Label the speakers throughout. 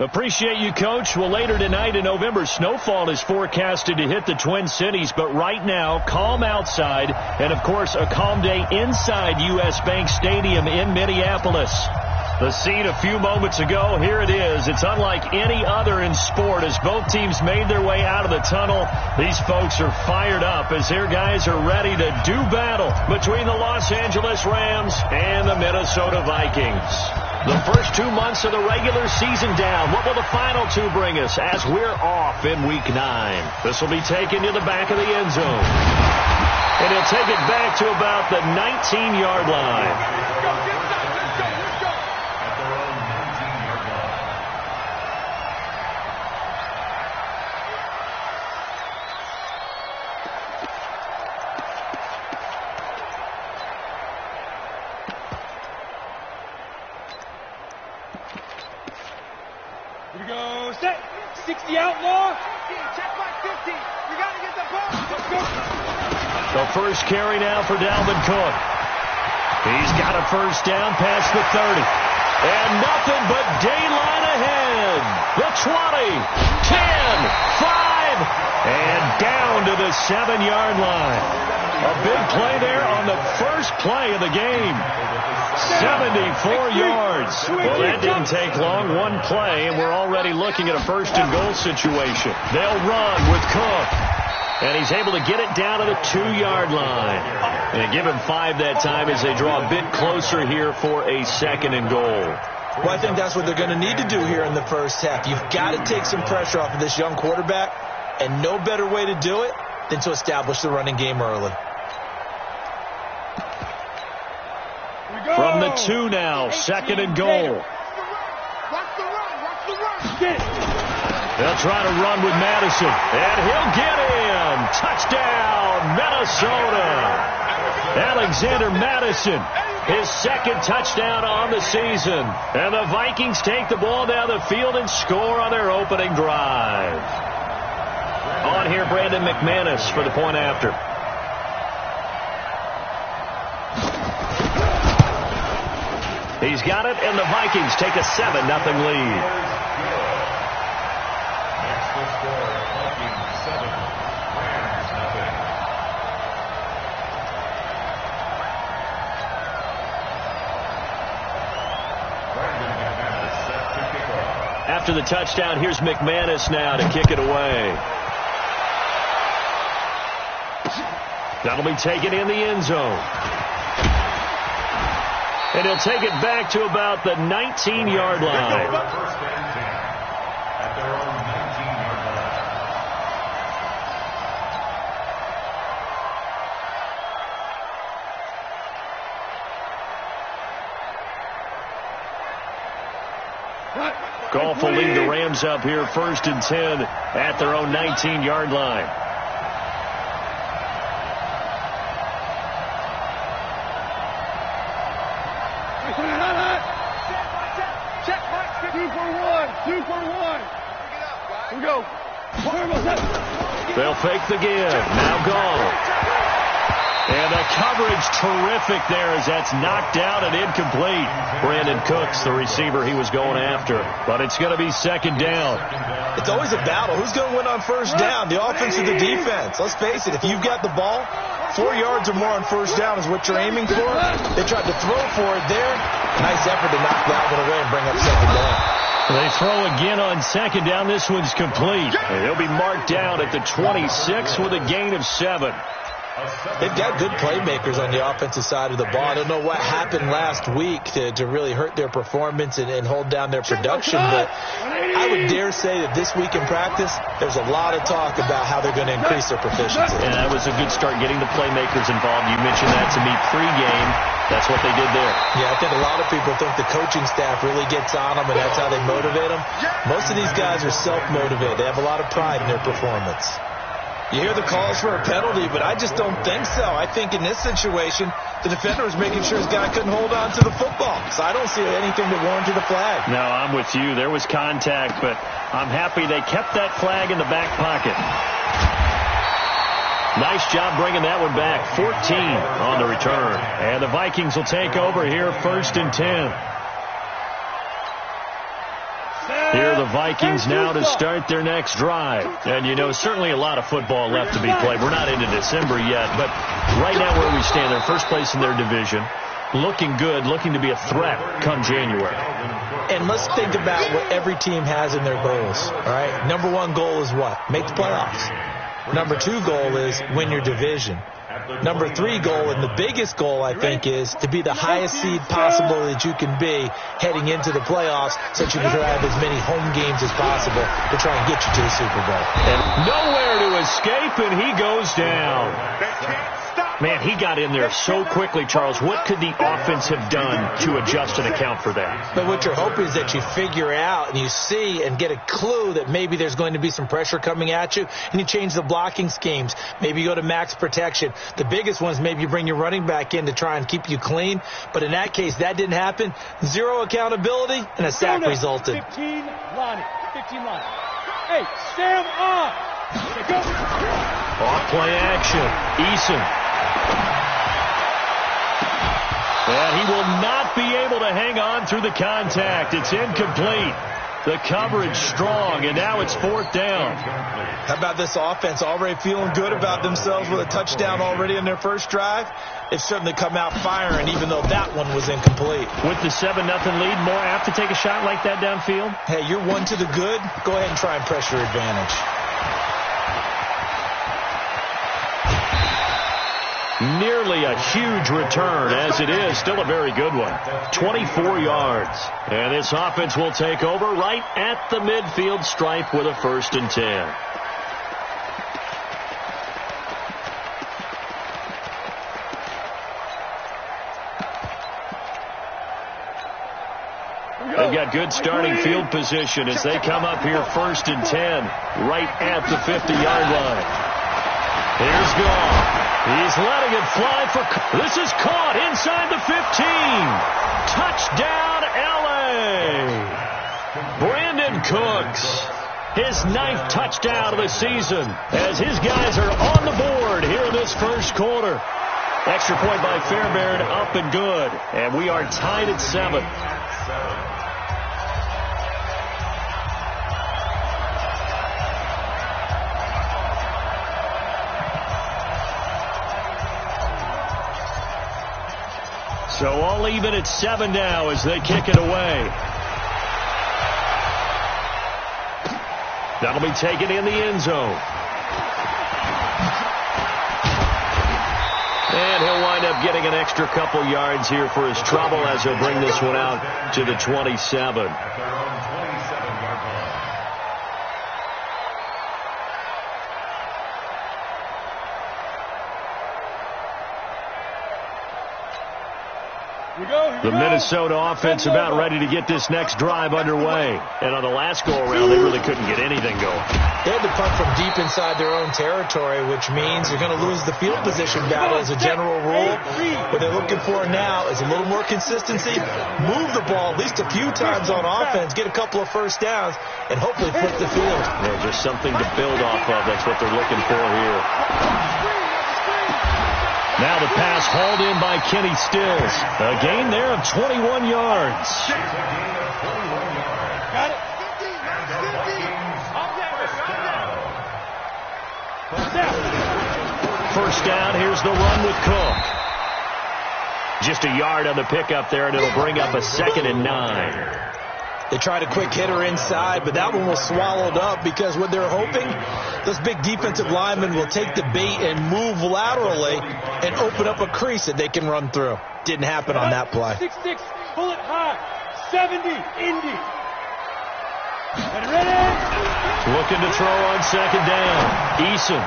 Speaker 1: Appreciate you, Coach. Well, later tonight in November, snowfall is forecasted to hit the Twin Cities. But right now, calm outside. And, of course, a calm day inside U.S. Bank Stadium in Minneapolis. The scene a few moments ago, here it is. It's unlike any other in sport as both teams made their way out of the tunnel. These folks are fired up as their guys are ready to do battle between the Los Angeles Rams and the Minnesota Vikings. The first 2 months of the regular season down. What will the final two bring us as we're off in Week 9? This will be taken to the back of the end zone. And he'll take it back to about the 19-yard line.
Speaker 2: Here we go, set, 60 outlaw, check back 50, we got to get the ball, let's go.
Speaker 1: The first carry now for Dalvin Cook. He's got a first down past the 30. And nothing but daylight ahead. The 20, 10, 5, and down to the 7-yard line. A big play there on the first play of the game. 74 yards. Well, that didn't take long. One play, and we're already looking at a first-and-goal situation. They'll run with Cook. And he's able to get it down to the 2-yard line. And give him 5 that time as they draw a bit closer here for a second and goal.
Speaker 3: Well, I think that's what they're going to need to do here in the first half. You've got to take some pressure off of this young quarterback, and no better way to do it than to establish the running game early.
Speaker 1: From the 2 now, second and goal. They'll try to run with Madison, and he'll get in. Touchdown, Minnesota. Alexander Madison, his second touchdown on the season. And the Vikings take the ball down the field and score on their opening drive. On here, Brandon McManus for the point after. He's got it, and the Vikings take a 7-0 lead. After the touchdown, here's McManus now to kick it away. That'll be taken in the end zone. And he'll take it back to about the 19-yard line. Goff will lead the Rams up here, 1st and 10 at their own 19-yard line. They'll fake the give. Now Goff. And the coverage terrific there as that's knocked out and incomplete. Brandon Cooks, the receiver he was going after. But it's going to be second down.
Speaker 3: It's always a battle. Who's going to win on first down? The offense or the defense? Let's face it, if you've got the ball, 4 yards or more on first down is what you're aiming for. They tried to throw for it there. Nice effort to knock that one away and bring up second down.
Speaker 1: They throw again on second down. This one's complete. And he'll be marked down at the 26 with a gain of 7.
Speaker 3: They've got good playmakers on the offensive side of the ball. I don't know what happened last week to really hurt their performance and hold down their production, but I would dare say that this week in practice, there's a lot of talk about how they're going to increase their proficiency.
Speaker 1: And that was a good start getting the playmakers involved. You mentioned that to me pregame. That's what they did there.
Speaker 3: Yeah, I think a lot of people think the coaching staff really gets on them, and that's how they motivate them. Most of these guys are self-motivated. They have a lot of pride in their performance. You hear the calls for a penalty, but I just don't think so. I think in this situation, the defender was making sure his guy couldn't hold on to the football. So I don't see anything that warranted a flag.
Speaker 1: No, I'm with you. There was contact, but I'm happy they kept that flag in the back pocket. Nice job bringing that one back. 14 on the return. And the Vikings will take over here, 1st and 10. Here are the Vikings now to start their next drive. And, you know, certainly a lot of football left to be played. We're not into December yet, but right now where we stand, they're first place in their division. Looking good, looking to be a threat come January.
Speaker 3: And let's think about what every team has in their goals, all right? Number one goal is what? Make the playoffs. Number two goal is win your division. Number three goal, and the biggest goal, I think, is to be the highest seed possible that you can be heading into the playoffs so that you can have as many home games as possible to try and get you to the Super Bowl.
Speaker 1: And nowhere to escape, and he goes down. Man, he got in there so quickly, Charles. What could the offense have done to adjust and account for that?
Speaker 3: But what you're hoping is that you figure out and you see and get a clue that maybe there's going to be some pressure coming at you, and you change the blocking schemes. Maybe you go to max protection. The biggest one is maybe you bring your running back in to try and keep you clean. But in that case, that didn't happen. Zero accountability, and a sack resulted.
Speaker 2: 15 line. 15 line. Hey, Sam off. Go.
Speaker 1: Off play action. Eason. And he will not be able to hang on through the contact. It's incomplete. The coverage strong, and now it's fourth down.
Speaker 3: How about this offense already feeling good about themselves with a touchdown already in their first drive? They've certainly come out firing, even though that one was incomplete.
Speaker 1: With the 7-0 lead, more apt to take a shot like that downfield?
Speaker 3: Hey, you're one to the good. Go ahead and try and pressure advantage.
Speaker 1: Nearly a huge return, as it is. Still a very good one. 24 yards. And this offense will take over right at the midfield stripe with a 1st and 10. They've got good starting field position as they come up here 1st and 10, right at the 50-yard line. Here's Goff. He's letting it fly for... This is caught inside the 15. Touchdown, L.A. Brandon Cooks. His 9th touchdown of the season as his guys are on the board here in this first quarter. Extra point by Fairbairn, up and good. And we are tied at 7. So all even at 7 now as they kick it away. That'll be taken in the end zone. And he'll wind up getting an extra couple yards here for his trouble as he'll bring this one out to the 27. The Minnesota offense about ready to get this next drive underway. And on the last go-around, they really couldn't get anything going.
Speaker 3: They had to punt from deep inside their own territory, which means you're going to lose the field position battle as a general rule. What they're looking for now is a little more consistency, move the ball at least a few times on offense, get a couple of first downs, and hopefully flip the field.
Speaker 1: Yeah, just something to build off of. That's what they're looking for here. Now the pass hauled in by Kenny Stills. A gain there of 21 yards.
Speaker 2: Got it.
Speaker 1: First down, here's the run with Cook. Just a yard on the pickup there, and it'll bring up a 2nd and 9.
Speaker 3: They tried a quick hitter inside, but that one was swallowed up because what they're hoping, this big defensive lineman will take the bait and move laterally and open up a crease that they can run through. Didn't happen on that play.
Speaker 2: 6-6, pull it high. 70, Indy. Ready?
Speaker 1: Looking to throw on 2nd down. Eason.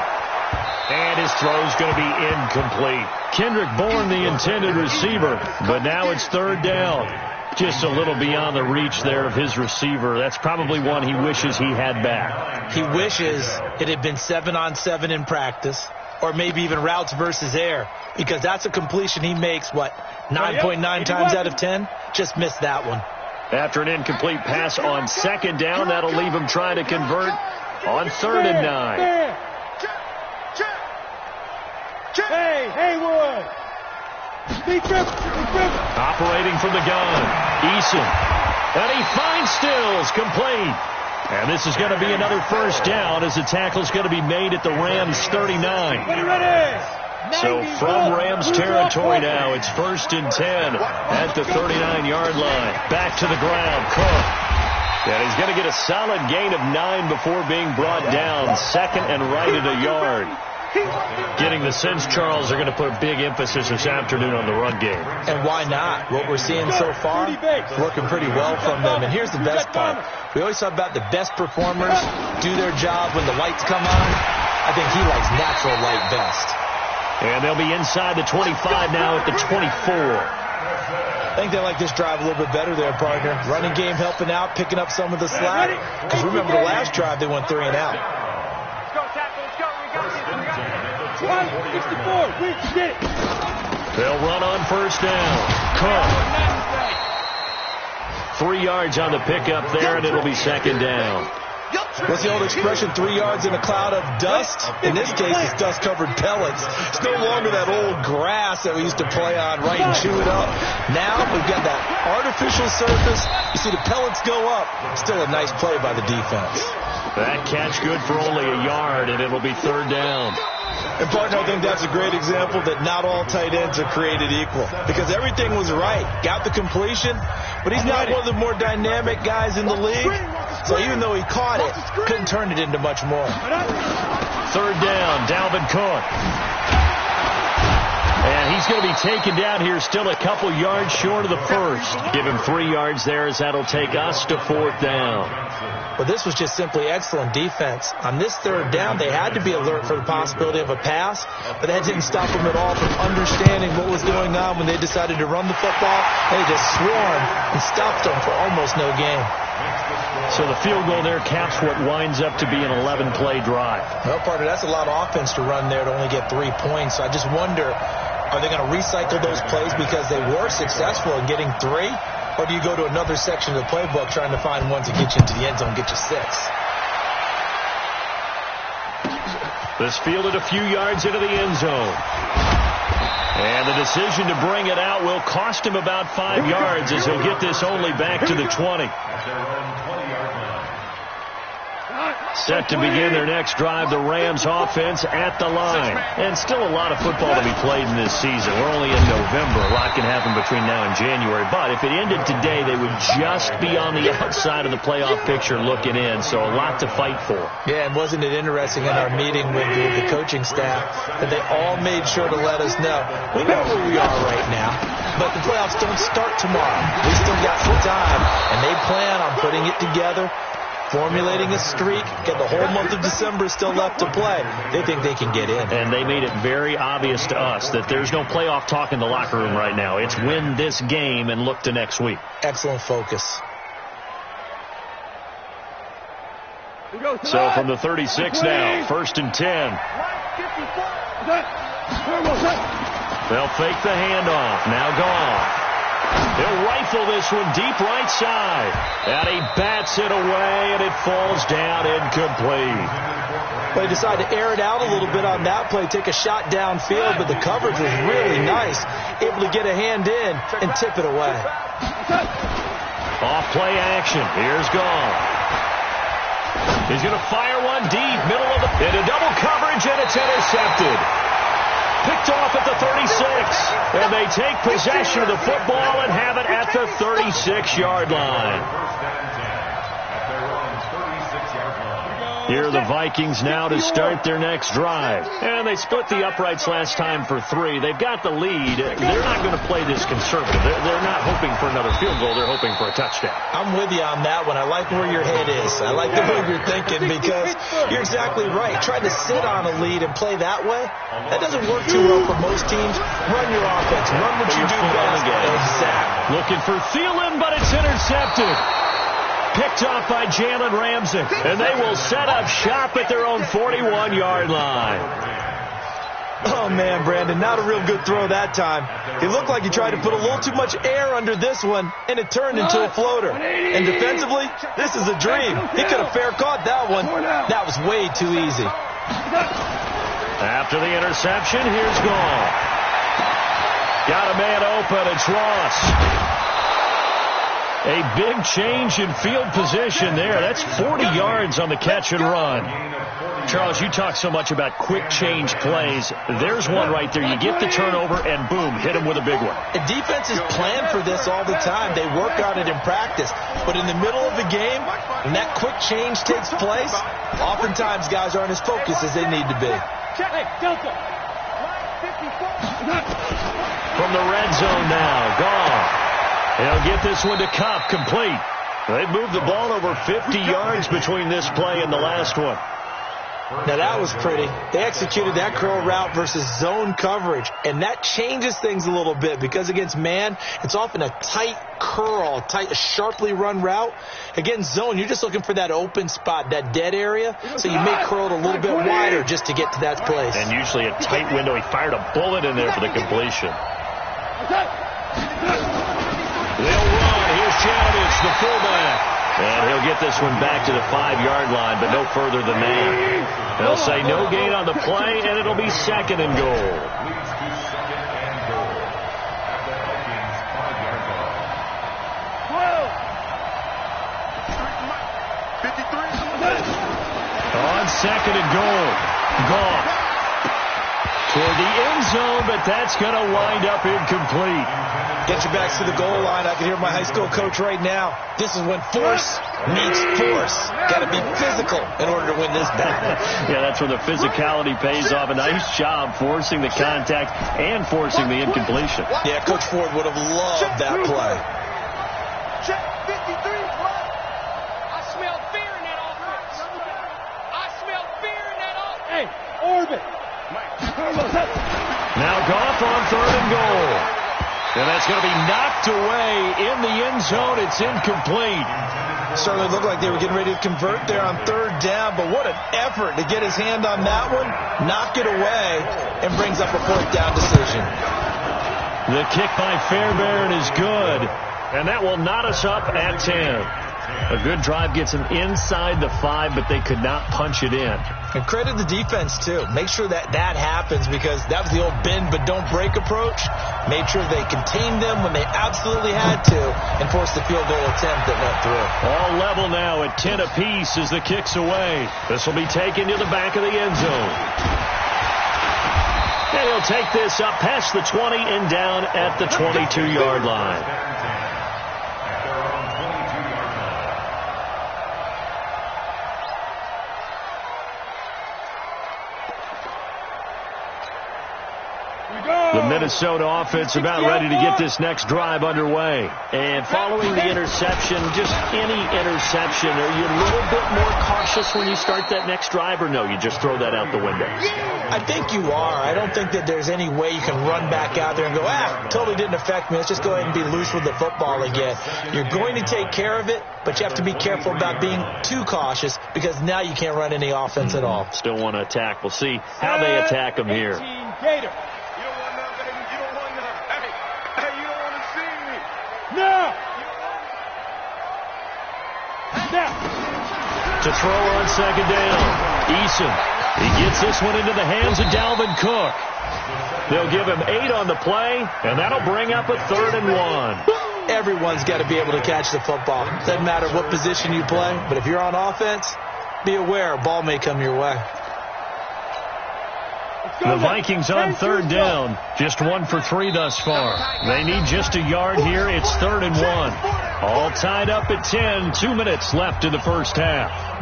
Speaker 1: And his throw's going to be incomplete. Kendrick Bourne, the intended receiver, but now it's 3rd down. Just a little beyond the reach there of his receiver. That's probably one he wishes he had back.
Speaker 3: He wishes it had been 7-on-7 in practice, or maybe even routes versus air, because that's a completion he makes, 9.9 times out of 10? Just missed that one.
Speaker 1: After an incomplete pass on 2nd down, that'll leave him trying to convert on 3rd and 9.
Speaker 2: Hey, Haywood.
Speaker 1: Operating from the gun, Eason. And he finds Stills, complete. And this is going to be another first down as the tackle's going to be made at the Rams 39. So from Rams territory now, it's 1st and 10 at the 39-yard line. Back to the ground, Cook. And he's going to get a solid gain of 9 before being brought down. Second and right at a yard. Getting the sense, Charles, are going to put a big emphasis this afternoon on the run game.
Speaker 3: And why not? What we're seeing so far, working pretty well from them. And here's the best part. We always talk about the best performers do their job when the lights come on. I think he likes natural light best.
Speaker 1: And they'll be inside the 25 now at the 24.
Speaker 3: I think they like this drive a little bit better there, partner. Running game helping out, picking up some of the slack. Because remember the last drive, they went 3 and out.
Speaker 1: They'll run on first down. Cook. 3 yards on the pickup there, and it'll be second down.
Speaker 3: What's the old expression, 3 yards in a cloud of dust? In this case, it's dust-covered pellets. It's no longer that old grass that we used to play on, right, and chew it up. Now we've got that artificial surface. You see the pellets go up. Still a nice play by the defense.
Speaker 1: That catch good for only a yard, and it'll be third down.
Speaker 3: And, partner, I think that's a great example that not all tight ends are created equal. Because everything was right. Got the completion, but he's not one of the more dynamic guys in the league. So even though he caught it, couldn't turn it into much more.
Speaker 1: Third down, Dalvin Cook. And he's going to be taken down here still a couple yards short of the first. Give him 3 yards there as that'll take us to fourth down.
Speaker 3: Well, this was just simply excellent defense. On this third down, they had to be alert for the possibility of a pass, but that didn't stop them at all from understanding what was going on when they decided to run the football. They just swarmed and stopped them for almost no gain.
Speaker 1: So the field goal there caps what winds up to be an 11-play drive.
Speaker 3: Well, partner, that's a lot of offense to run there to only get 3 points. So I just wonder, are they going to recycle those plays because they were successful in getting 3? Or do you go to another section of the playbook trying to find one to get you into the end zone and get you 6?
Speaker 1: This fielded a few yards into the end zone. And the decision to bring it out will cost him about 5 yards as he'll get this only back to the 20. Set to begin their next drive, the Rams offense at the line. And still a lot of football to be played in this season. We're only in November. A lot can happen between now and January. But if it ended today, they would just be on the outside of the playoff picture looking in. So a lot to fight for.
Speaker 3: Yeah, and wasn't it interesting in our meeting with the coaching staff that they all made sure to let us know, we know where we are right now, but the playoffs don't start tomorrow. We still got some time, and they plan on putting it together, formulating a streak, get the whole month of December still left to play. They think they can get in.
Speaker 1: And they made it very obvious to us that there's no playoff talk in the locker room right now. It's win this game and look to next week.
Speaker 3: Excellent focus.
Speaker 1: So from the 36 now, 1st and 10. They'll fake the handoff. Now gone. He'll rifle this one deep right side. And he bats it away, and it falls down incomplete.
Speaker 3: Well, he decided to air it out a little bit on that play, take a shot downfield, but the coverage was really nice. Able to get a hand in and tip it away.
Speaker 1: Off play action. Here's Gone. He's going to fire one deep, middle of the... into double coverage, and it's intercepted. Picked off at the 36. And they take possession of the football and have it at the 36-yard line. Here are the Vikings now to start their next drive. And they split the uprights last time for 3. They've got the lead. They're not going to play this conservative. They're not hoping for another field goal. They're hoping for a touchdown.
Speaker 3: I'm with you on that one. I like where your head is. I like the way you're thinking because you're exactly right. Trying to sit on a lead and play that way, that doesn't work too well for most teams. Run your offense. Run what you do best. Exactly.
Speaker 1: Looking for Thielen, but it's intercepted. Picked off by Jalen Ramsey. And they will set up shop at their own 41-yard line.
Speaker 3: Oh, man, Brandon, not a real good throw that time. It looked like he tried to put a little too much air under this one, and it turned into a floater. And defensively, this is a dream. He could have fair caught that one. That was way too easy.
Speaker 1: After the interception, here's Gall. Got a man open. It's Ross. A big change in field position there. That's 40 yards on the catch and run. Charles, you talk so much about quick change plays. There's one right there. You get the turnover, and boom, hit him with a big one.
Speaker 3: The defenses plan for this all the time. They work on it in practice. But in the middle of the game, when that quick change takes place, oftentimes guys aren't as focused as they need to be.
Speaker 2: Hey, Delta.
Speaker 1: From the red zone now, gone. He'll get this one to Kopp, complete. They've moved the ball over 50 yards between this play and the last one.
Speaker 3: Now that was pretty. They executed that curl route versus zone coverage, and that changes things a little bit because against man, it's often a tight curl, a sharply run route. Against zone, you're just looking for that open spot, that dead area, so you may curl it a little bit wider just to get to that place.
Speaker 1: And usually a tight window. He fired a bullet in there for the completion. They'll run. Here's Janovich, the fullback. And he'll get this one back to the 5-yard line, but no further than that. They'll say no gain on the play, and it'll be second and goal. On second and goal. Goff toward the end zone, but that's going to wind up incomplete.
Speaker 3: Get your backs to the goal line. I can hear my high school coach right now. This is when force meets force. Got to be physical in order to win this battle.
Speaker 1: Yeah, that's where the physicality pays off. A nice job forcing the contact and forcing the incompletion.
Speaker 3: Yeah, Coach Ford would have loved that play.
Speaker 2: Check 53. I smell fear in that offense. I smell fear in that offense. Hey, orbit.
Speaker 1: Now Goff on third and goal. And that's going to be knocked away in the end zone. It's incomplete.
Speaker 3: Certainly looked like they were getting ready to convert there on third down, but what an effort to get his hand on that one, knock it away, and brings up a fourth down decision.
Speaker 1: The kick by Fairbairn is good, and that will knot us up at 10. A good drive gets them inside the 5, but they could not punch it in.
Speaker 3: And credit the defense, too. Make sure that happens because that was the old bend but don't break approach. Made sure they contained them when they absolutely had to and forced the field goal attempt that went through.
Speaker 1: All level now at 10 apiece as the kick's away. This will be taken to the back of the end zone. And he'll take this up past the 20 and down at the 22-yard line. The Minnesota offense about ready to get this next drive underway. And following the interception, just any interception, are you a little bit more cautious when you start that next drive, or no, you just throw that out the window?
Speaker 3: I think you are. I don't think that there's any way you can run back out there and go, totally didn't affect me. Let's just go ahead and be loose with the football again. You're going to take care of it, but you have to be careful about being too cautious because now you can't run any offense at all.
Speaker 1: Still want to attack. We'll see how they attack them here.
Speaker 2: Gator.
Speaker 1: To throw on second down, Eason. He gets this one into the hands of Dalvin Cook. They'll give him 8 on the play, and that'll bring up a 3rd and 1.
Speaker 3: Everyone's got to be able to catch the football. Doesn't matter what position you play, but if you're on offense, be aware a ball may come your way.
Speaker 1: The Vikings on 3rd down, just 1 for 3 thus far. They need just a yard here. It's 3rd and 1. All tied up at 10, 2 minutes left in the first half.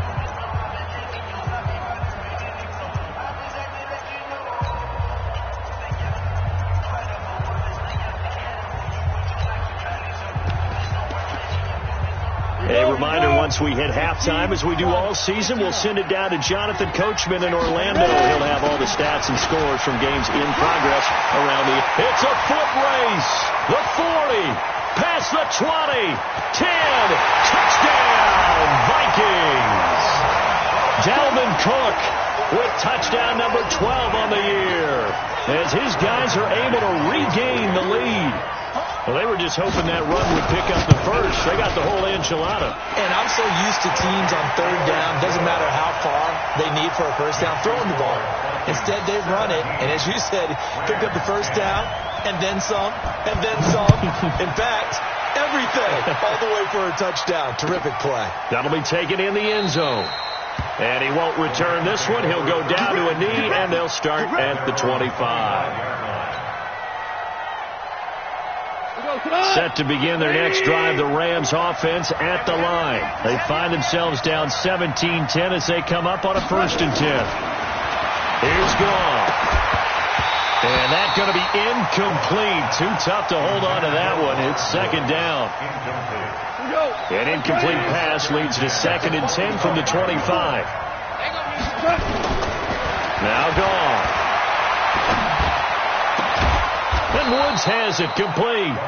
Speaker 1: A reminder, once we hit halftime, as we do all season, we'll send it down to Jonathan Coachman in Orlando. He'll have all the stats and scores from games in progress around the... It's a foot race. The 40, past the 20, 10, touchdown, Vikings. Dalvin Cook with touchdown number 12 on the year as his guys are able to regain the lead. Well, they were just hoping that run would pick up the first. They got the whole enchilada.
Speaker 3: And I'm so used to teams on 3rd down, doesn't matter how far they need for a first down, throwing the ball. Instead, they run it, and as you said, picked up the first down, and then some, and then some. In fact, everything all the way for a touchdown. Terrific play.
Speaker 1: That'll be taken in the end zone. And he won't return this one. He'll go down to a knee, and they'll start at the 25. Set to begin their next drive, the Rams offense at the line. They find themselves down 17-10 as they come up on a 1st and 10. Here's Goff. And that's going to be incomplete. Too tough to hold on to that one. It's 2nd down. An incomplete pass leads to 2nd and 10 from the 25. Now Goff. And Woods has it complete.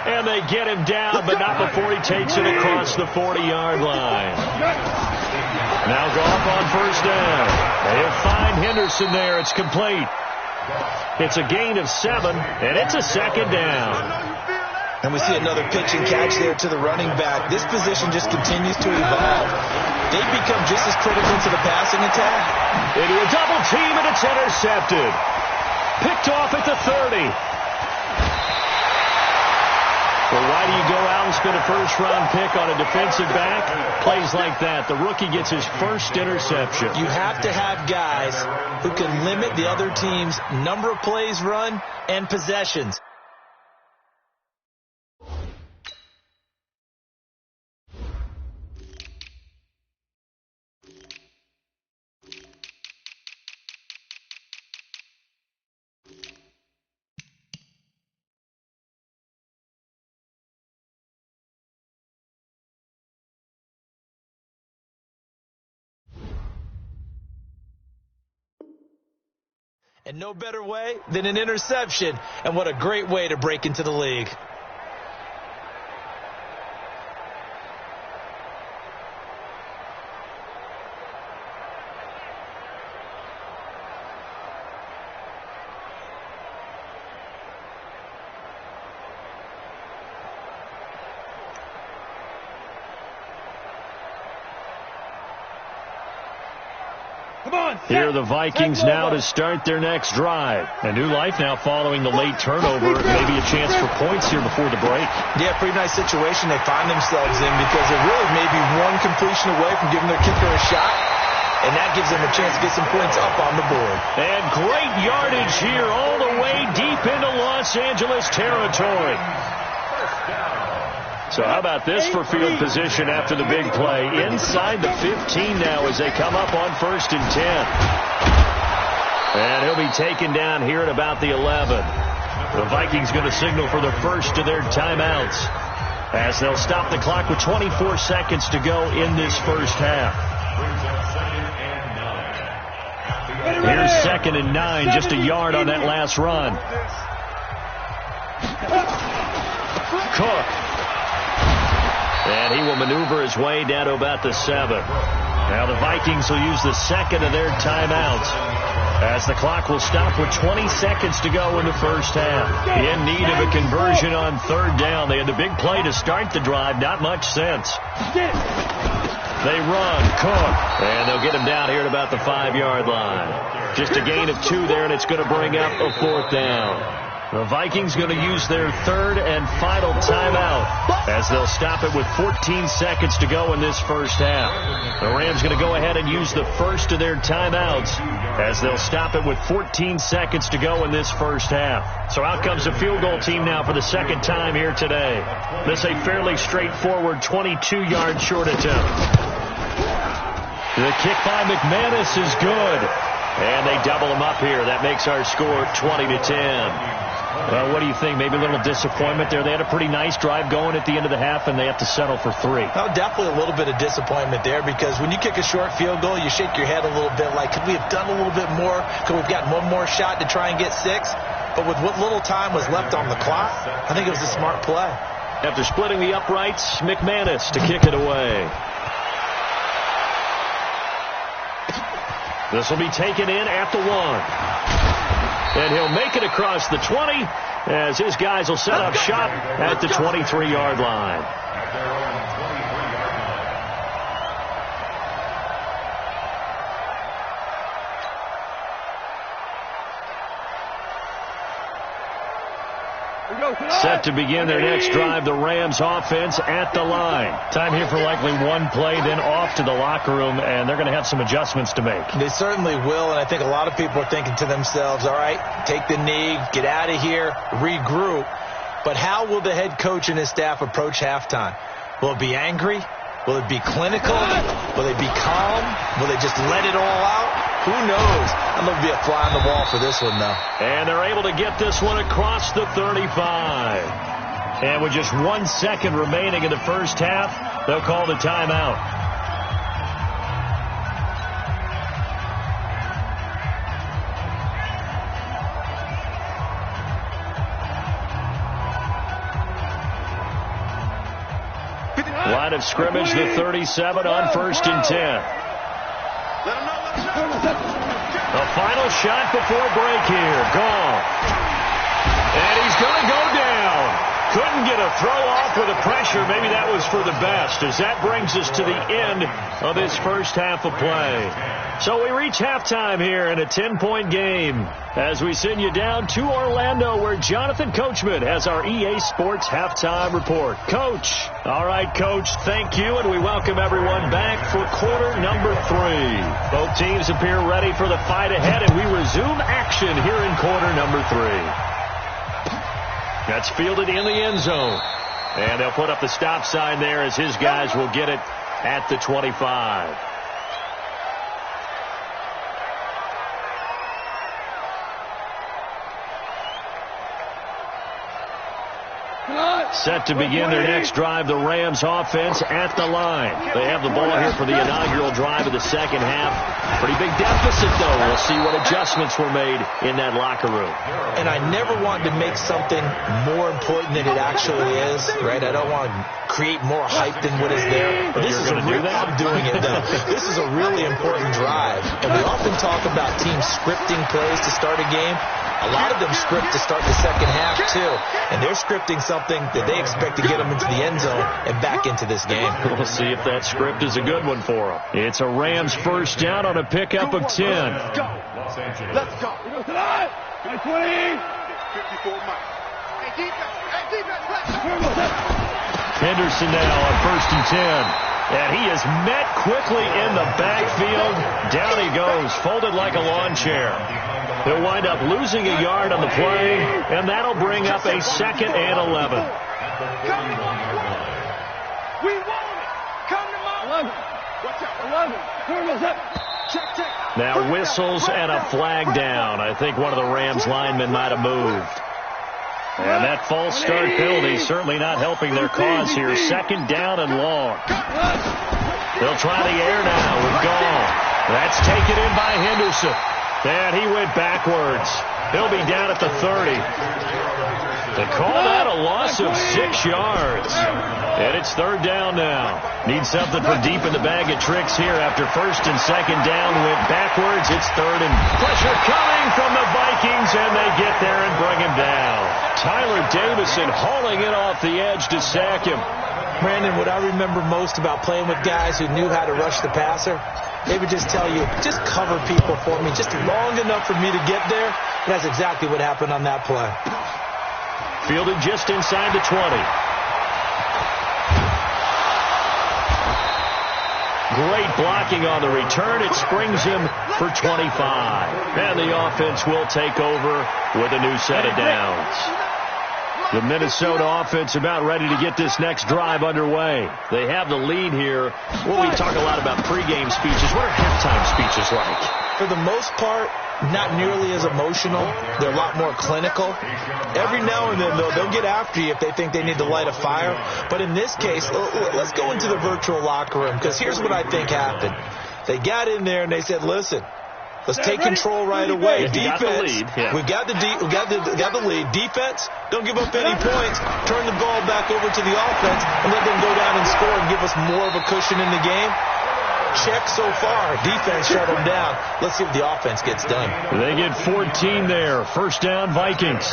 Speaker 1: And they get him down, but not before he takes it across the 40-yard line. Now Goff on 1st down. They'll find Henderson there. It's complete. It's a gain of 7, and it's a 2nd down.
Speaker 3: And we see another pitch and catch there to the running back. This position just continues to evolve. They become just as critical to the passing attack.
Speaker 1: Into a double team, and it's intercepted. Picked off at the 30. Well, why do you go out and spend a 1st-round pick on a defensive back? Plays like that. The rookie gets his 1st interception.
Speaker 3: You have to have guys who can limit the other team's number of plays run and possessions. And no better way than an interception. And what a great way to break into the league.
Speaker 1: Here are the Vikings now to start their next drive. A new life now following the late turnover. Maybe a chance for points here before the break.
Speaker 3: Yeah, pretty nice situation they find themselves in because they're really maybe one completion away from giving their kicker a shot. And that gives them a chance to get some points up on the board.
Speaker 1: And great yardage here all the way deep into Los Angeles territory. So how about this for field position after the big play? Inside the 15 now as they come up on 1st and 10. And he'll be taken down here at about the 11. The Vikings going to signal for the first of their timeouts as they'll stop the clock with 24 seconds to go in this 1st half. Here's 2nd and 9, just a yard on that last run. Cook. And he will maneuver his way down to about the 7. Now the Vikings will use the 2nd of their timeouts as the clock will stop with 20 seconds to go in the 1st half. In need of a conversion on 3rd down. They had the big play to start the drive. Not much sense. They run. Cook. And they'll get him down here at about the 5-yard line. Just a gain of 2 there, and it's going to bring up a 4th down. The Vikings going to use their 3rd and final timeout as they'll stop it with 14 seconds to go in this 1st half. The Rams going to go ahead and use the 1st of their timeouts as they'll stop it with 14 seconds to go in this 1st half. So out comes the field goal team now for the 2nd time here today. This a fairly straightforward 22-yard short attempt. The kick by McManus is good. And they double him up here. That makes our score 20-10. Well, what do you think? Maybe a little disappointment there. They had a pretty nice drive going at the end of the half, and they have to settle for 3.
Speaker 3: Oh, definitely a little bit of disappointment there because when you kick a short field goal, you shake your head a little bit like, could we have done a little bit more? Could we have gotten one more shot to try and get 6? But with what little time was left on the clock, I think it was a smart play.
Speaker 1: After splitting the uprights, McManus to kick it away. This will be taken in at the 1. And he'll make it across the 20 as his guys will set up shop at the 23-yard line. Set to begin their next drive, the Rams offense at the line. Time here for likely one play, then off to the locker room, and they're going to have some adjustments to make.
Speaker 3: They certainly will, and I think a lot of people are thinking to themselves, all right, take the knee, get out of here, regroup. But how will the head coach and his staff approach halftime? Will it be angry? Will it be clinical? Will they be calm? Will they just let it all out? Who knows? I'm going to be a fly on the wall for this one, though.
Speaker 1: And they're able to get this one across the 35. And with just 1 second remaining in the first half, they'll call the timeout. Line of scrimmage, the 37 on 1st and 10. A final shot before break here. Gone. And he's going to go down. Couldn't get a throw off with the pressure. Maybe that was for the best, as that brings us to the end of this first half of play. So we reach halftime here in a 10-point game as we send you down to Orlando, where Jonathan Coachman has our EA Sports halftime report. Coach. All right, Coach, thank you, and we welcome everyone back for quarter number 3. Both teams appear ready for the fight ahead, and we resume action here in quarter number 3. That's fielded in the end zone. And they'll put up the stop sign there as his guys will get it at the 25. Set to begin their next drive, the Rams offense at the line. They have the ball here for the inaugural drive of the second half. Pretty big deficit, though. We'll see what adjustments were made in that locker room.
Speaker 3: And I never want to make something more important than it actually is, right? I don't want to create more hype than what is there.
Speaker 1: But this is
Speaker 3: I'm doing it, though. This is a really important drive. And we often talk about teams scripting plays to start a game. A lot of them script to start the second half, too. And they're scripting something that they expect to get them into the end zone and back into this game.
Speaker 1: We'll see if that script is a good one for them. It's a Rams first down on a pickup of 10.
Speaker 2: Let's go. Let's go. 20. 54 Mike. Hey, defense.
Speaker 1: Henderson now on 1st and 10. And he is met quickly in the backfield. Down he goes, folded like a lawn chair. He'll wind up losing a yard on the play, and that'll bring up a 2nd and 11.
Speaker 2: We want it. Come to my 11. Watch out. 11. Check.
Speaker 1: Now whistles and a flag down. I think one of the Rams linemen might have moved. And that false start penalty certainly not helping their cause here. 2nd down and long. They'll try the air now with Gall. That's taken in by Henderson. And he went backwards. He'll be down at the 30. They call that a loss of 6 yards. And it's 3rd down now. Need something from deep in the bag of tricks here after 1st and 2nd down. Went backwards. It's 3rd and pressure coming from the Vikings, and they get there and bring him down. Tyler Davison hauling it off the edge to sack him.
Speaker 3: Brandon, what I remember most about playing with guys who knew how to rush the passer, they would just tell you, just cover people for me just long enough for me to get there. And that's exactly what happened on that play.
Speaker 1: Fielded just inside the 20. Great blocking on the return. It springs him for 25. And the offense will take over with a new set of downs. The Minnesota offense about ready to get this next drive underway. They have the lead here. Well, we talk a lot about pregame speeches. What are halftime speeches like?
Speaker 3: For the most part, not nearly as emotional. They're a lot more clinical. Every now and then, though, they'll get after you if they think they need to light a fire. But in this case, let's go into the virtual locker room, because here's what I think happened. They got in there and they said, listen, let's take control right away. Defense, we got the lead. Defense, don't give up any points. Turn the ball back over to the offense and let them go down and score and give us more of a cushion in the game. Check so far. Defense shut them down. Let's see if the offense gets done.
Speaker 1: They get 14 there. 1st down, Vikings.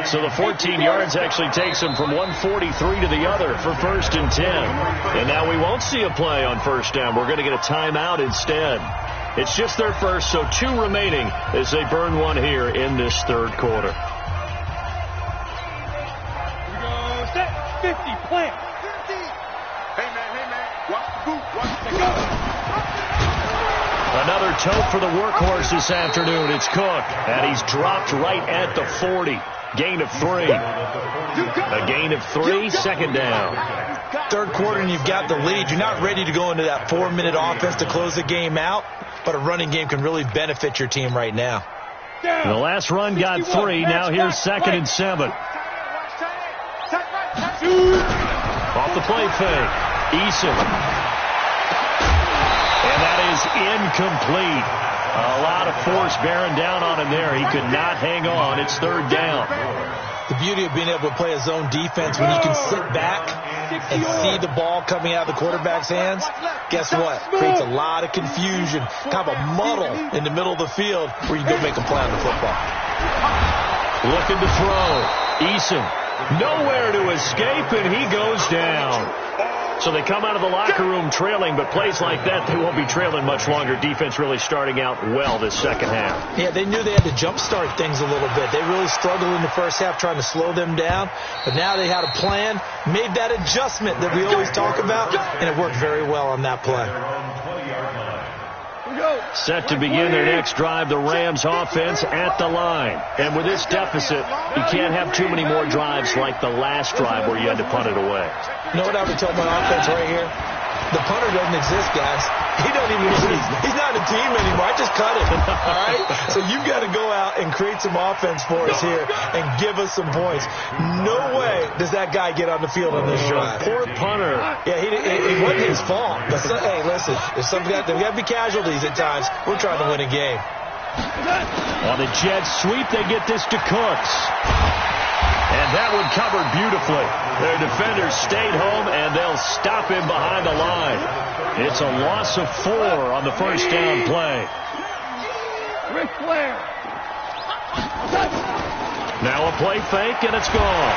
Speaker 1: So the 14 yards actually takes them from 143 to the other for 1st and 10. And now we won't see a play on 1st down. We're going to get a timeout instead. It's just their first, so 2 remaining as they burn one here in this 3rd quarter.
Speaker 2: 50, plant.
Speaker 4: Hey, man, watch the boot, watch the go.
Speaker 1: Another tote for the workhorse this afternoon. It's Cook, and he's dropped right at the 40. Gain of 3. A gain of 3, second down.
Speaker 3: Third quarter, and you've got the lead. You're not ready to go into that 4-minute offense to close the game out, but a running game can really benefit your team right now.
Speaker 1: The last run got 3. Now here's 2nd and 7. Off the play fake. Eason. And that is incomplete. A lot of force bearing down on him there. He could not hang on. It's 3rd down.
Speaker 3: The beauty of being able to play a zone defense when you can sit back and see the ball coming out of the quarterback's hands, guess what? Creates a lot of confusion, kind of a muddle in the middle of the field where you go make a play on the football.
Speaker 1: Looking to throw. Eason. Nowhere to escape, and he goes down. So they come out of the locker room trailing, but plays like that, they won't be trailing much longer. Defense really starting out well this second half.
Speaker 3: Yeah, they knew they had to jumpstart things a little bit. They really struggled in the first half trying to slow them down, but now they had a plan, made that adjustment that we always talk about, and it worked very well on that play.
Speaker 1: Set to begin their next drive, the Rams offense at the line. And with this deficit, you can't have too many more drives like the last drive where you had to punt it away.
Speaker 3: You know what I would tell my offense right here? The punter doesn't exist, guys. He don't even exist. He's not a team anymore. I just cut it. All right? So you've got to go out and create some offense for us here and give us some points. No way does that guy get on the field on this drive.
Speaker 1: Poor punter.
Speaker 3: Yeah, it wasn't his fault. But hey, listen, there's got to be casualties at times. We're trying to win a game.
Speaker 1: On the jet sweep, they get this to Cooks. And that one covered beautifully. Their defenders stayed home, and they'll stop him behind the line. It's a loss of 4 on the first down play.
Speaker 2: Ric Flair.
Speaker 1: Now a play fake, and it's gone.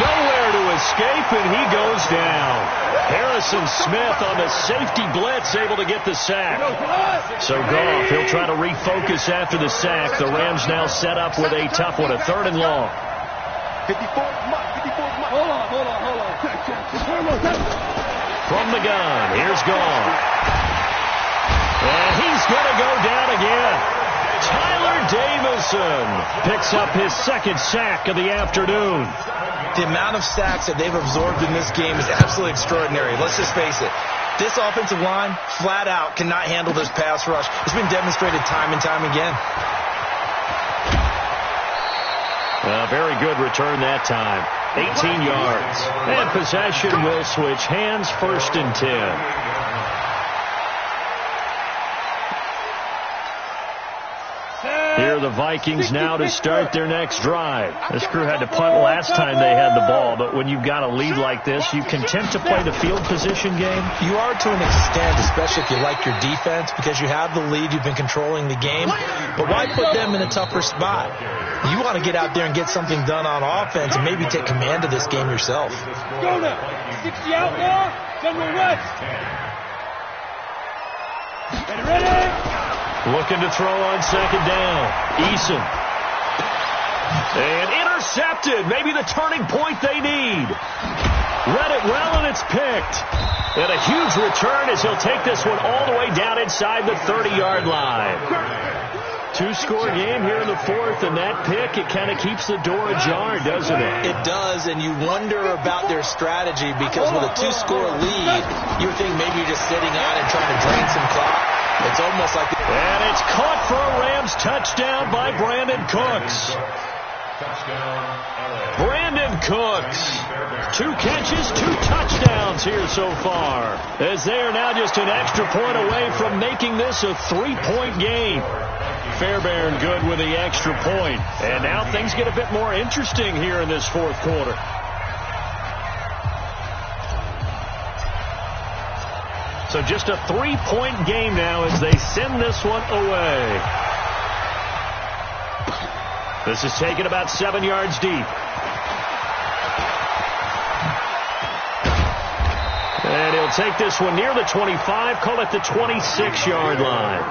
Speaker 1: Nowhere to escape, and he goes down. Harrison Smith on the safety blitz, able to get the sack. So Goff, he'll try to refocus after the sack. The Rams now set up with a tough one, a 3rd and long.
Speaker 4: 54
Speaker 2: Hold on.
Speaker 1: From the gun, here's Goff. And he's going to go down again. Tyler Davison picks up his 2nd sack of the afternoon.
Speaker 3: The amount of sacks that they've absorbed in this game is absolutely extraordinary. Let's just face it. This offensive line, flat out, cannot handle this pass rush. It's been demonstrated time and time again.
Speaker 1: Very good return that time. 18 yards. And possession will switch hands, 1st and 10. Here are the Vikings now to start their next drive. This crew had to punt last time they had the ball, but when you've got a lead like this, you content to play the field position game?
Speaker 3: You are to an extent, especially if you like your defense, because you have the lead, you've been controlling the game. But why put them in a tougher spot? You want to get out there and get something done on offense and maybe take command of this game yourself.
Speaker 2: Go now. 60 out now. General West. Ready?
Speaker 1: Looking to throw on 2nd down. Eason. And intercepted. Maybe the turning point they need. Read it well, and it's picked. And a huge return as he'll take this one all the way down inside the 30-yard line. 2-score game here in the 4th, and that pick, it kind of keeps the door ajar, doesn't it?
Speaker 3: It does, and you wonder about their strategy because with a 2-score lead, you would think maybe you're just sitting on and trying to drain some clock. It's almost like...
Speaker 1: And it's caught for a Rams touchdown by Brandon Cooks. Brandon Cooks. 2 catches, 2 touchdowns here so far, as they are now just an extra point away from making this a 3-point game. Fairbairn good with the extra point. And now things get a bit more interesting here in this 4th quarter. So just a 3-point game now as they send this one away. This is taken about 7 yards deep. And he'll take this one near the 25, call it the 26-yard line.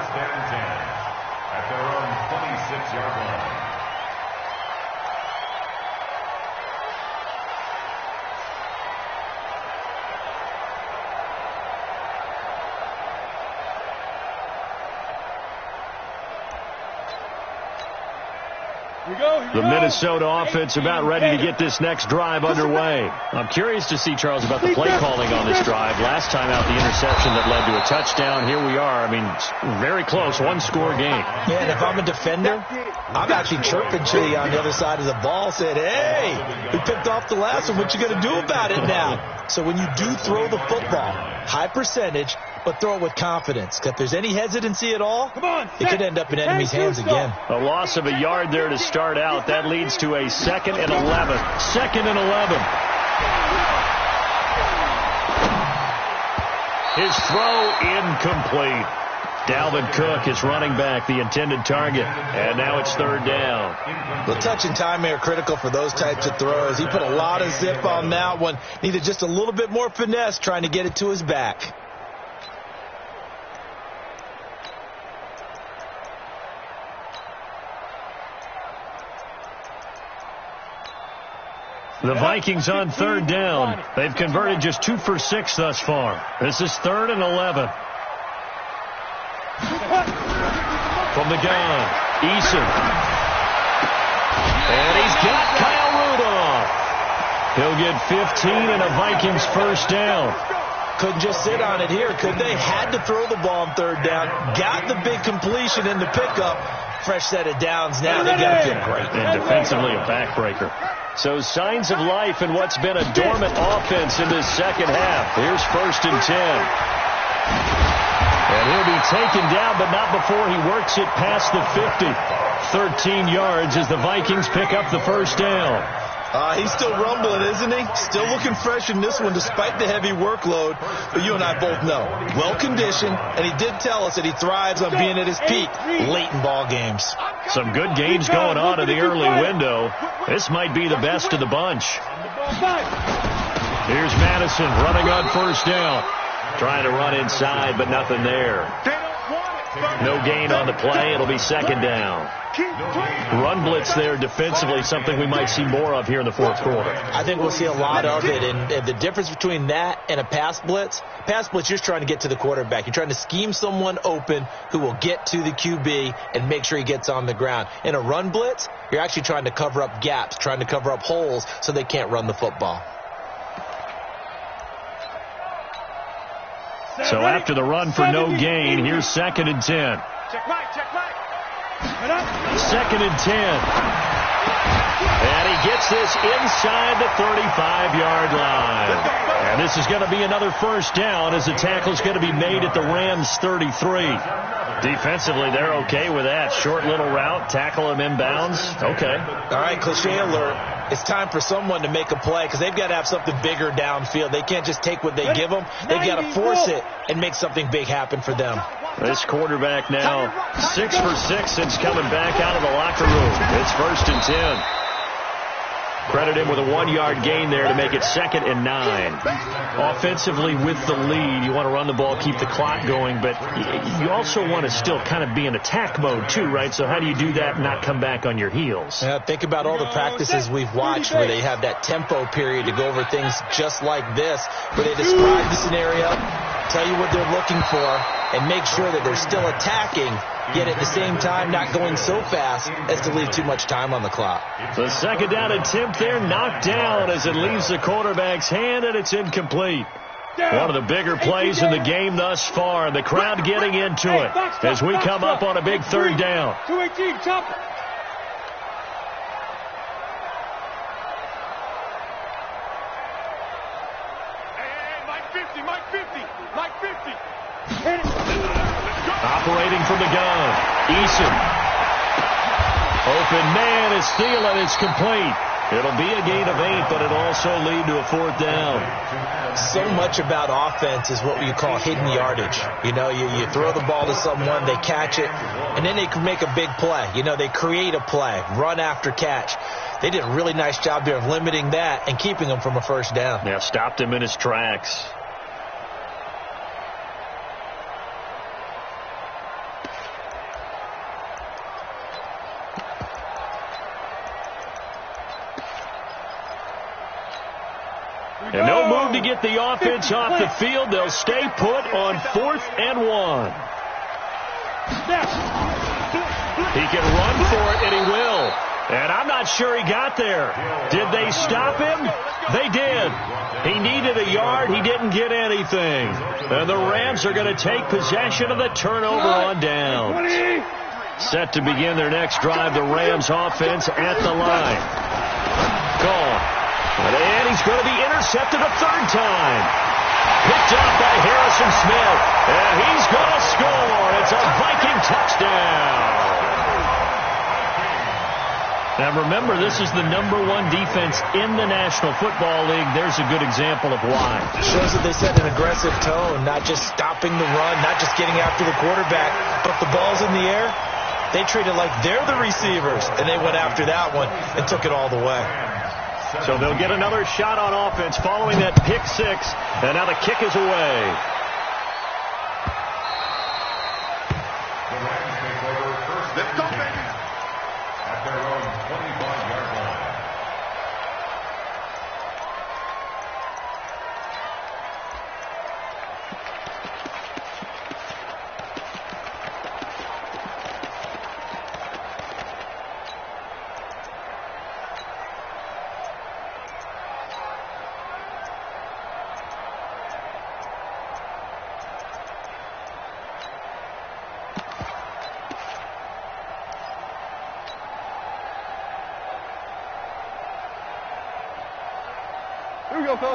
Speaker 1: The Minnesota offense about ready to get this next drive underway. I'm curious to see, Charles, about the play calling on this drive. Last time out, the interception that led to a touchdown. Here we are. I mean, very close, one-score game.
Speaker 3: Yeah, and if I'm a defender, I'm actually chirping to you on the other side of the ball, saying, hey, we picked off the last one. What you going to do about it now? So when you do throw the football, high percentage, but throw it with confidence. If there's any hesitancy at all, it could end up in enemy's hands again.
Speaker 1: A loss of a yard there to start out. That leads to a 2nd and 11. 2nd and 11. His throw incomplete. Dalvin Cook is running back, the intended target. And now it's 3rd down.
Speaker 3: The touch and time are critical for those types of throws. He put a lot of zip on that one. Needed just a little bit more finesse trying to get it to his back.
Speaker 1: The Vikings on 3rd down. They've converted just 2 for 6 thus far. This is 3rd and 11. From the gun, Eason. And he's got Kyle Rudolph. He'll get 15 and a Vikings 1st down.
Speaker 3: Couldn't just sit on it here, could they? Had to throw the ball on 3rd down. Got the big completion in the pickup. Fresh set of downs now. They got to feel great.
Speaker 1: And defensively a backbreaker. So signs of life in what's been a dormant offense in this 2nd half. Here's 1st and 10. And he'll be taken down, but not before he works it past the 50. 13 yards as the Vikings pick up the 1st down.
Speaker 3: He's still rumbling, isn't he? Still looking fresh in this one despite the heavy workload. But you and I both know, well-conditioned, and he did tell us that he thrives on being at his peak late in ball games.
Speaker 1: Some good games going on in the early window. This might be the best of the bunch. Here's Madison running on 1st down. Trying to run inside, but nothing there. No gain on the play. It'll be 2nd down. Run blitz there defensively, something we might see more of here in the 4th quarter.
Speaker 3: I think we'll see a lot of it, and the difference between that and a pass blitz, you're just trying to get to the quarterback. You're trying to scheme someone open who will get to the QB and make sure he gets on the ground. In a run blitz, you're actually trying to cover up gaps, trying to cover up holes so they can't run the football.
Speaker 1: So after the run for no gain, here's 2nd and 10.
Speaker 2: Check Mike.
Speaker 1: 2nd and 10. And he gets this inside the 35-yard line. And this is going to be another 1st down as the tackle's going to be made at the Rams' 33. Defensively, they're okay with that. Short little route, tackle him inbounds. Okay.
Speaker 3: All right, cliche alert. It's time for someone to make a play because they've got to have something bigger downfield. They can't just take what they give them. They've got to force it and make something big happen for them.
Speaker 1: This quarterback now 6 for 6 since coming back out of the locker room. It's 1st and 10. Credit him with a 1-yard gain there to make it 2nd and 9. Offensively with the lead, you want to run the ball, keep the clock going, but you also want to still kind of be in attack mode too, right? So how do you do that and not come back on your heels?
Speaker 3: Yeah, think about all the practices we've watched where they have that tempo period to go over things just like this, where they describe the scenario, tell you what they're looking for, and make sure that they're still attacking, yet at the same time not going so fast as to leave too much time on the clock.
Speaker 1: The 2nd down attempt there knocked down as it leaves the quarterback's hand, and it's incomplete. One of the bigger plays in the game thus far, and the crowd getting into it as we come up on a big 3rd down.
Speaker 2: 218, chop. Hey, Mike 50.
Speaker 1: Operating from the gun, Eason. Open man is Thielen. It's complete. It'll be a gain of 8, but it'll also lead to a 4th down.
Speaker 3: So much about offense is what you call hidden yardage. You know, you throw the ball to someone, they catch it, and then they can make a big play. You know, they create a play, run after catch. They did a really nice job there of limiting that and keeping him from a 1st down.
Speaker 1: Yeah, stopped him in his tracks. And no move to get the offense off the field. They'll stay put on 4th and 1. He can run for it, and he will. And not sure he got there. Did they stop him? They did. He needed a yard. He didn't get anything. And the Rams are going to take possession of the turnover on down. Set to begin their next drive, the Rams offense at the line. Gone. And he's going to be intercepted a third time. Picked up by Harrison Smith. And he's going to score. It's a Viking touchdown. Now remember, this is the #1 defense in the National Football League. There's a good example of why.
Speaker 3: Shows that they set an aggressive tone, not just stopping the run, not just getting after the quarterback, but the ball's in the air. They treat it like they're the receivers, and they went after that one and took it all the way.
Speaker 1: So they'll get another shot on offense following that pick six, and now the kick is away.
Speaker 4: Let's go, baby. At their own 25-yard line.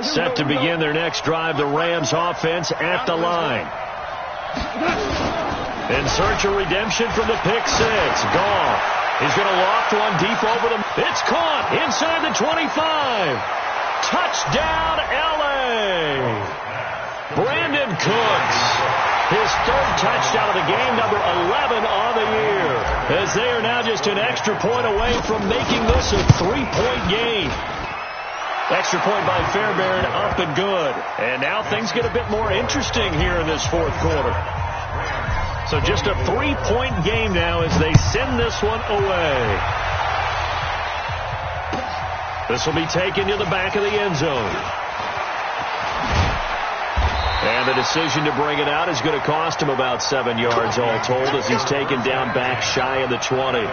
Speaker 1: Set to begin their next drive, the Rams offense at the line. In search of redemption from the pick six. Goff. He's going to loft one deep over them. It's caught inside the 25. Touchdown, L.A. Brandon Cooks. His third touchdown of the game, number 11 on the year. As they are now just an extra point away from making this a 3-point game. Extra point by Fairbairn, up and good. And now things get a bit more interesting here in this fourth quarter. So just a 3-point game now as they send this one away. This will be taken to the back of the end zone. And the decision to bring it out is going to cost him about 7 yards all told as he's taken down back shy of the 20.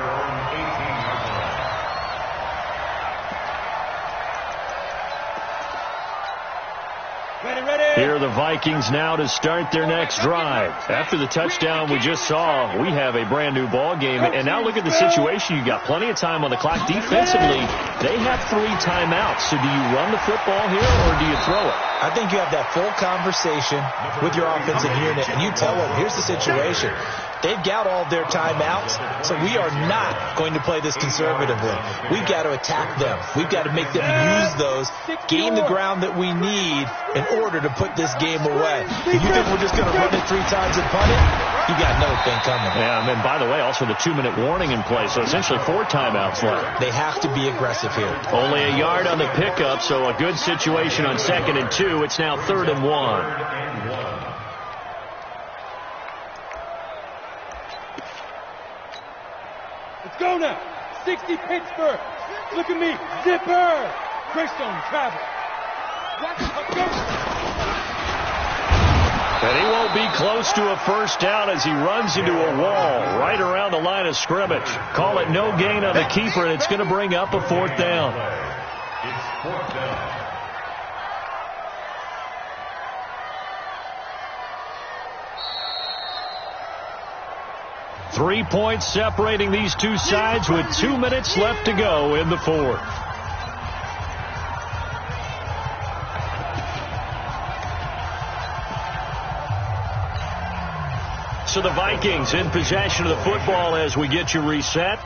Speaker 1: Here are the Vikings now to start their next drive. After the touchdown we just saw, we have a brand new ball game. And now look at the situation. You got plenty of time on the clock. Defensively, they have 3 timeouts. So do you run the football here or do you throw it?
Speaker 3: I think you have that full conversation with your offensive unit, and you tell them, here's the situation. They've got all their timeouts, so we are not going to play this conservatively. We've got to attack them. We've got to make them use those, gain the ground that we need in order to put this game away. If you think we're just going to run it 3 times and punt it, you got no thing coming.
Speaker 1: Yeah, and by the way, also the 2-minute warning in play, so essentially 4 timeouts left.
Speaker 3: They have to be aggressive here.
Speaker 1: Only a yard on the pickup, so a good situation on 2nd and 2. It's now 3rd and 1.
Speaker 2: Let's go now. 60 Pittsburgh. Look at me. Zipper. Greystone travel. Let's go.
Speaker 1: And he won't be close to a first down as he runs into a wall right around the line of scrimmage. Call it no gain on the keeper, and it's going to bring up a 4th down.
Speaker 4: It's 4th down.
Speaker 1: Three points separating these two sides with 2 minutes left to go in the fourth. So the Vikings in possession of the football as we get you reset.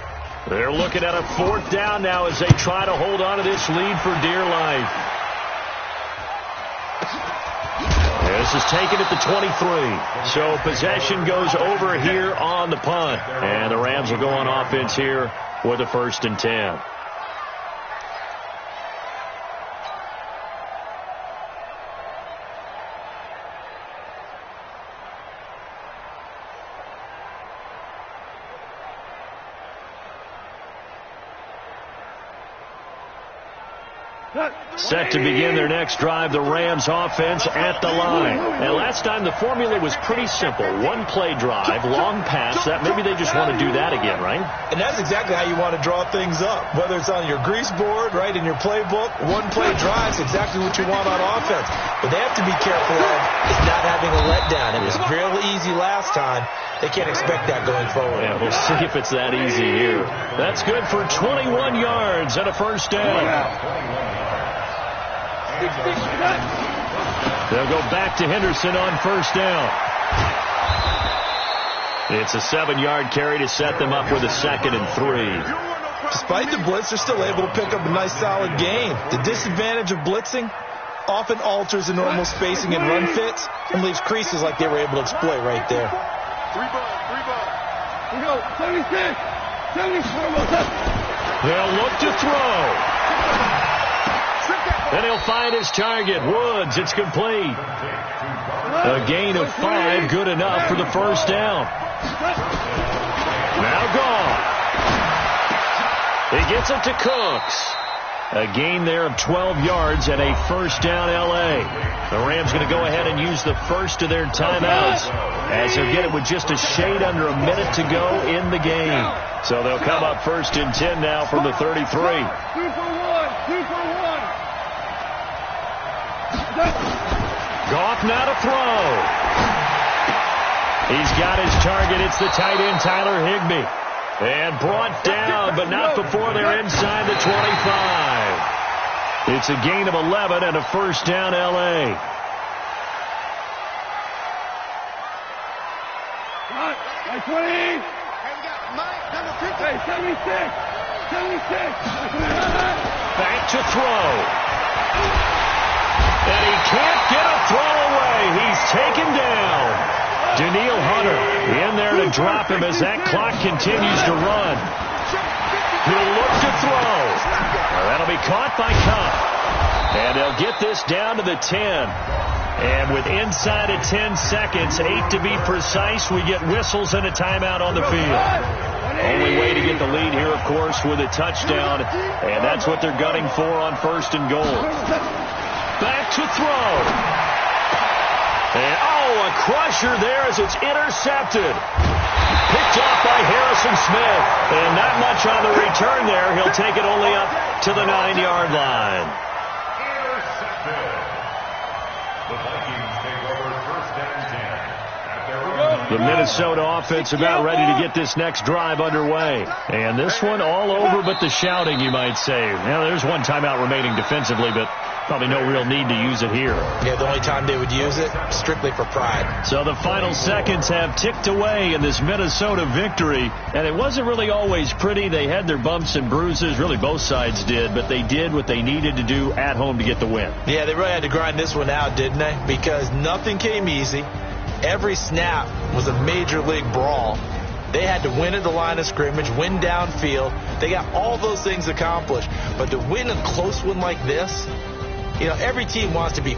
Speaker 1: They're looking at a 4th down now as they try to hold on to this lead for dear life. This is taken at the 23. So possession goes over here on the punt. And the Rams will go on offense here with a 1st and 10. Set to begin their next drive, the Rams offense at the line. And last time the formula was pretty simple. One play drive, long pass. That maybe they just want to do that again, right?
Speaker 3: And that's exactly how you want to draw things up. Whether it's on your grease board, right, in your playbook, one play drive is exactly what you want on offense. But they have to be careful of is not having a letdown. It was fairly easy last time. They can't expect that going forward.
Speaker 1: Yeah, we'll see if it's that easy here. That's good for 21 yards and a first down. They'll go back to Henderson on first down. It's a 7-yard carry to set them up with a 2nd and 3.
Speaker 3: Despite the blitz, they're still able to pick up a nice solid gain. The disadvantage of blitzing often alters the normal spacing and run fits and leaves creases like they were able to exploit right there.
Speaker 2: 3 ball. We go, 76.
Speaker 1: They'll look to throw. And he'll find his target. Woods, it's complete. A gain of 5, good enough for the first down. Now gone. He gets it to Cooks. A gain there of 12 yards and a first down L.A. The Rams going to go ahead and use the first of their timeouts as they'll get it with just a shade under a minute to go in the game. So they'll come up 1st and 10 now from the 33.
Speaker 2: 2 for 1. 2 for 1.
Speaker 1: Goff now to throw. He's got his target. It's the tight end, Tyler Higbee. And brought down, but not before they're inside the 25. It's a gain of 11 and a first down, L.A.
Speaker 2: By 20. Hey, Hey, 76. 76.
Speaker 1: Back to throw. And he can't get a throw away. He's taken down. Danielle Hunter in there to drop him as that clock continues to run. He'll look to throw. That'll be caught by Kupp. And they'll get this down to the 10. And with inside of 10 seconds, 8 to be precise, we get whistles and a timeout on the field. Only way to get the lead here, of course, with a touchdown. And that's what they're gunning for on 1st and goal. Back to throw. And, a crusher there as it's intercepted. Picked off by Harrison Smith. And not much on the return there. He'll take it only up to the 9-yard line.
Speaker 4: Intercepted. The Vikings take over 1st and 10 at their own.
Speaker 1: The Minnesota offense about ready to get this next drive underway. And this one all over but the shouting, you might say. Now, there's one timeout remaining defensively, but probably no real need to use it here.
Speaker 3: Yeah, the only time they would use it, strictly for pride.
Speaker 1: So the final seconds have ticked away in this Minnesota victory. And it wasn't really always pretty. They had their bumps and bruises. Really, both sides did. But they did what they needed to do at home to get the win.
Speaker 3: Yeah, they really had to grind this one out, didn't they? Because nothing came easy. Every snap was a major league brawl. They had to win at the line of scrimmage, win downfield. They got all those things accomplished. But to win a close one like this, you know, every team wants to be